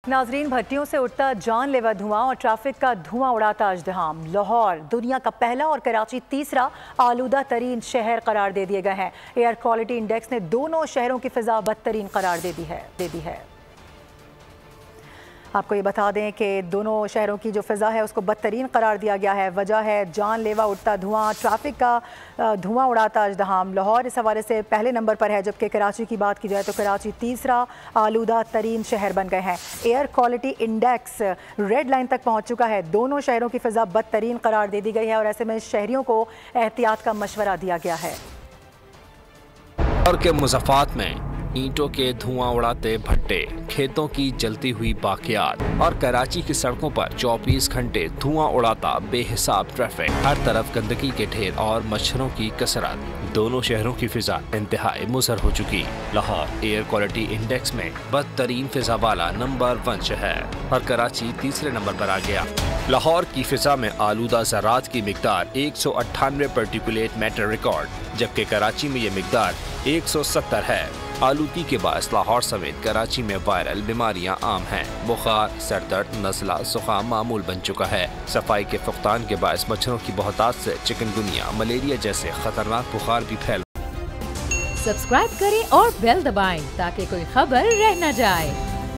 नाजरीन, भट्टियों से उठता जानलेवा धुआं और ट्रैफिक का धुआं उड़ाता अजदहाम। लाहौर दुनिया का पहला और कराची तीसरा आलूदा तरीन शहर करार दे दिए गए हैं। एयर क्वालिटी इंडेक्स ने दोनों शहरों की फिजा बदतरीन करार दे दी है। आपको ये बता दें कि दोनों शहरों की जो फ़िज़ा है उसको बदतरीन करार दिया गया है। वजह है जानलेवा उठता धुआं, ट्रैफिक का धुआं उड़ाता अजदहाम। लाहौर इस हवाले से पहले नंबर पर है, जबकि कराची की बात की जाए तो कराची तीसरा आलूदा तरीन शहर बन गए हैं। Air quality index red line तक पहुँच चुका है। दोनों शहरों की फ़िज़ा बदतरीन करार दे दी गई है और ऐसे में शहरियों को एहतियात का मशवरा दिया गया है। और के मुज़फ़्फ़ात में ईंटों के धुआं उड़ाते भट्टे, खेतों की जलती हुई बाकियात और कराची की सड़कों पर 24 घंटे धुआं उड़ाता बेहिसाब ट्रैफिक, हर तरफ गंदगी के ढेर और मच्छरों की कसरत। दोनों शहरों की फिजा इंतहाई मुज़र हो चुकी। लाहौर एयर क्वालिटी इंडेक्स में बदतरीन फिजा वाला नंबर 1 शहर और कराची तीसरे नंबर पर आ गया। लाहौर की फिजा में आलूदा ज़रात की मिकदार 198 पार्टिकुलेट मैटर रिकॉर्ड, जबकि कराची में ये मिकदार 170 है। आलूगी के बायस लाहौर समेत कराची में वायरल बीमारियां आम हैं। बुखार, सरदर्द, नज़ला, ज़ुकाम मामूल बन चुका है। सफाई के फुकतान के बायस मच्छरों की बहुतात से चिकनगुनिया, मलेरिया जैसे खतरनाक बुखार भी फैल। सब्सक्राइब करें और बेल दबाएं ताकि कोई खबर रह न जाए।